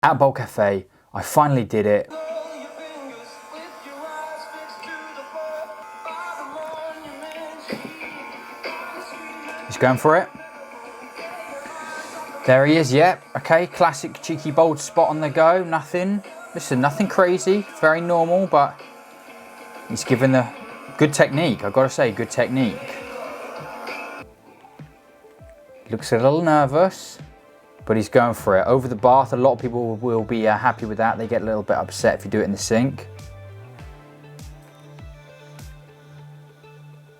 At Baldcafe, I finally did it. He's going for it. There he is, yep. Okay, classic cheeky bold spot on the go. Nothing, listen, nothing crazy. Very normal, but he's given the good technique. I've got to say, good technique. Looks a little nervous, but he's going for it. Over the bath, a lot of people will be happy with that. They get a little bit upset if you do it in the sink.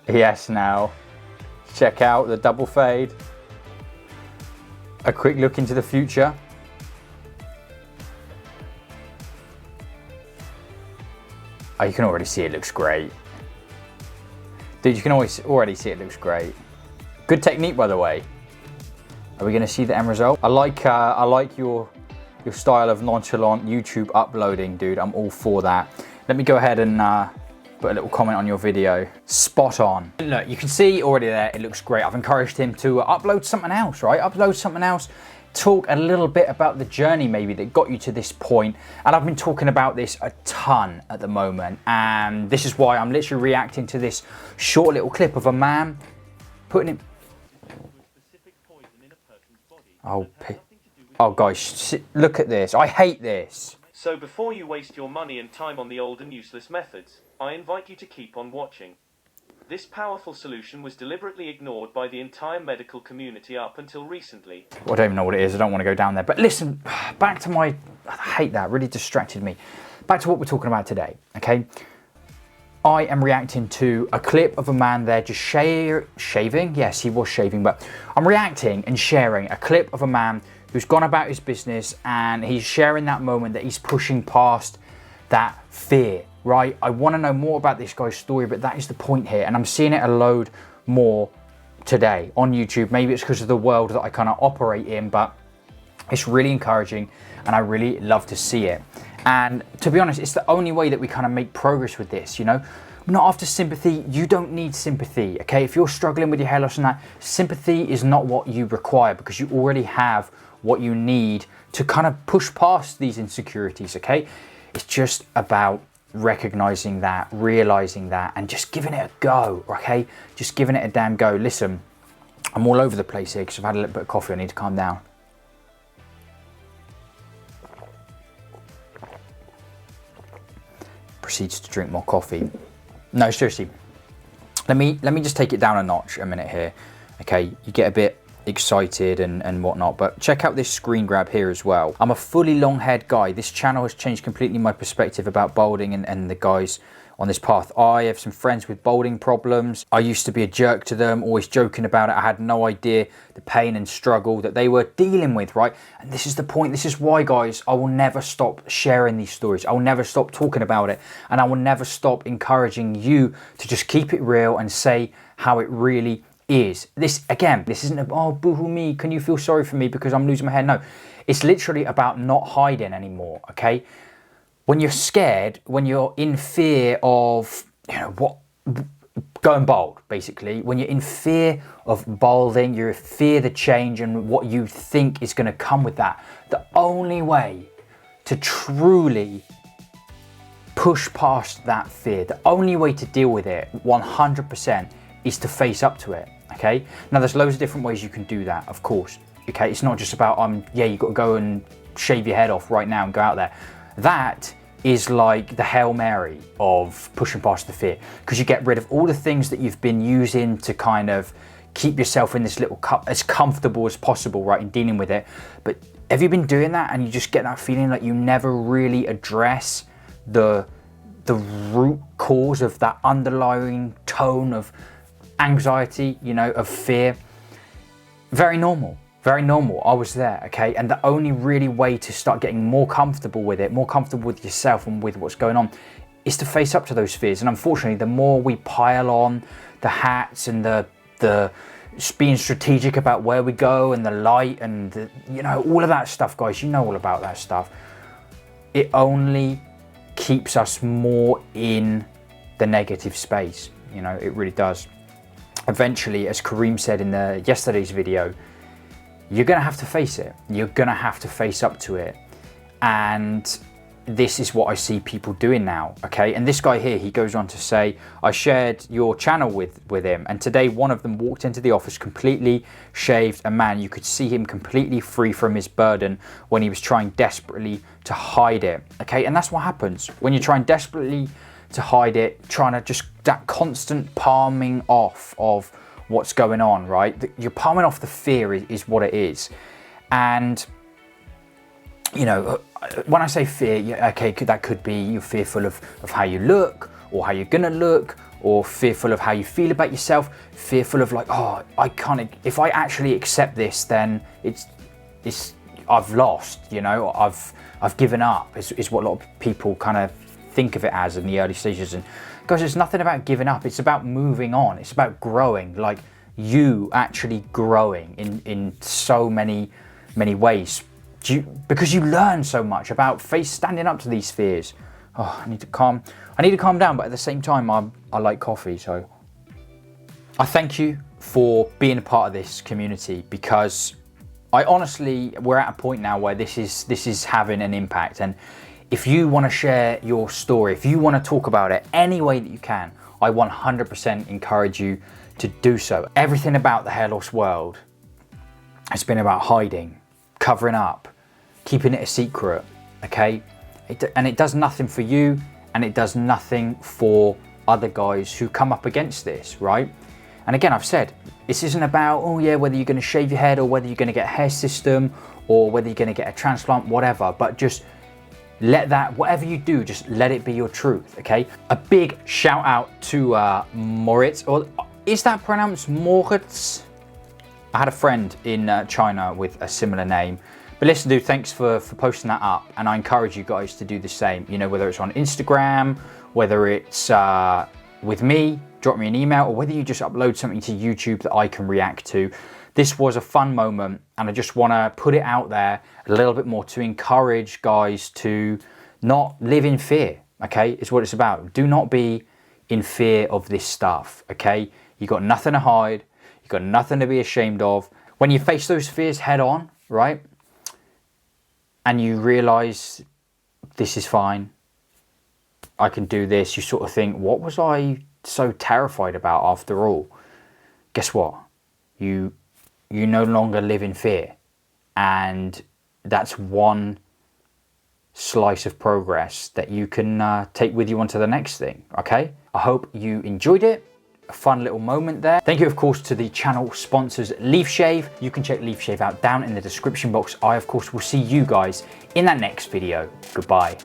Yes, now. Check out the double fade. A quick look into the future. Oh, you can already see it looks great. Dude, you can already see it looks great. Good technique, by the way. Are we going to see the end result? I like your style of nonchalant YouTube uploading, dude. I'm all for that. Let me go ahead and put a little comment on your video. Spot on. Look, you can see already there, it looks great. I've encouraged him to upload something else, right? Upload something else. Talk a little bit about the journey maybe that got you to this point. And I've been talking about this a ton at the moment. And this is why I'm literally reacting to this short little clip of a man putting it. Oh guys, look at this. I hate this. So before you waste your money and time on the old and useless methods, I invite you to keep on watching. This powerful solution was deliberately ignored by the entire medical community up until recently. Well, I don't even know what it is. I don't want to go down there. But listen, back to I hate that. Really distracted me. Back to what we're talking about today, okay? I am reacting to a clip of a man there just shaving. Yes, he was shaving, but I'm reacting and sharing a clip of a man who's gone about his business and he's sharing that moment that he's pushing past that fear, right? I want to know more about this guy's story, but that is the point here. And I'm seeing it a load more today on YouTube. Maybe it's because of the world that I kind of operate in, but it's really encouraging and I really love to see it. And to be honest, it's the only way that we kind of make progress with this, you know? I'm not after sympathy. You don't need sympathy, okay? If you're struggling with your hair loss and that, sympathy is not what you require because you already have what you need to kind of push past these insecurities, okay? It's just about recognizing that, realizing that, and just giving it a go, okay? Just giving it a damn go. Listen, I'm all over the place here because I've had a little bit of coffee. I need to calm down. Proceeds to drink more coffee. No, seriously. Let me just take it down a notch a minute here. Okay, you get a bit excited and whatnot, but check out this screen grab here as well. I'm a fully long haired guy. This channel has changed completely my perspective about balding and the guys on this path. I have some friends with balding problems. I used to be a jerk to them, always joking about it. I had no idea the pain and struggle that they were dealing with, right? And this is the point. This is why, guys, I will never stop sharing these stories. I will never stop talking about it. And I will never stop encouraging you to just keep it real and say how it really is. This, again, this isn't about, oh, boo-hoo me, can you feel sorry for me because I'm losing my hair? No, it's literally about not hiding anymore, okay? When you're scared, when you're in fear of, you know, going bald, basically, when you're in fear of balding, you're in fear the change and what you think is going to come with that. The only way to truly push past that fear, the only way to deal with it 100% is to face up to it, okay? Now, there's loads of different ways you can do that, of course, okay? It's not just about, yeah, you've got to go and shave your head off right now and go out there. That is like the Hail Mary of pushing past the fear, because you get rid of all the things that you've been using to kind of keep yourself in this little cup as comfortable as possible, right, in dealing with it. But have you been doing that and you just get that feeling like you never really address the root cause of that underlying tone of anxiety, you know, of fear? Very normal. Very normal. I was there, okay? And the only really way to start getting more comfortable with it, more comfortable with yourself and with what's going on, is to face up to those fears. And unfortunately, the more we pile on the hats and the being strategic about where we go and the light and the, you know, all of that stuff, guys, you know all about that stuff. It only keeps us more in the negative space. You know, it really does. Eventually, as Kareem said in yesterday's video, you're going to have to face it. You're going to have to face up to it. And this is what I see people doing now, okay? And this guy here, he goes on to say, I shared your channel with him, and today one of them walked into the office completely shaved, and man, you could see him completely free from his burden when he was trying desperately to hide it, okay? And that's what happens when you're trying desperately to hide it, trying to just, that constant palming off of what's going on, right? You're palming off the fear is what it is. And you know, when I say fear, yeah, okay, that could be you're fearful of how you look, or how you're gonna look, or fearful of how you feel about yourself, fearful of like, oh, I can't, if I actually accept this, then it's I've lost, you know, I've given up, is what a lot of people kind of think of it as in the early stages. And guys, it's nothing about giving up, it's about moving on, it's about growing, like you actually growing in so many ways. Because you learn so much about standing up to these fears. Oh, I need to calm down, but at the same time, I like coffee, so. I thank you for being a part of this community, because I honestly, we're at a point now where this is having an impact. And if you want to share your story, if you want to talk about it any way that you can, I 100% encourage you to do so. Everything about the hair loss world has been about hiding, covering up, keeping it a secret, okay? And it does nothing for you, and it does nothing for other guys who come up against this, right? And again, I've said, this isn't about, oh yeah, whether you're gonna shave your head, or whether you're gonna get a hair system, or whether you're gonna get a transplant, whatever, but just let that, whatever you do, just let it be your truth, okay? A big shout out to Moritz, or is that pronounced Moritz? I had a friend in China with a similar name. But listen, dude, thanks for posting that up, and I encourage you guys to do the same. You know, whether it's on Instagram, whether it's with me, drop me an email, or whether you just upload something to YouTube that I can react to. This was a fun moment, and I just want to put it out there a little bit more to encourage guys to not live in fear, okay? Is what it's about. Do not be in fear of this stuff, okay? You got nothing to hide. You got nothing to be ashamed of. When you face those fears head on, right? And you realize this is fine, I can do this, you sort of think, what was I so terrified about after all? Guess what? You no longer live in fear. And that's one slice of progress that you can take with you onto the next thing, okay? I hope you enjoyed it. A fun little moment there. Thank you, of course, to the channel sponsors, Leaf Shave. You can check Leaf Shave out down in the description box. I, of course, will see you guys in that next video. Goodbye.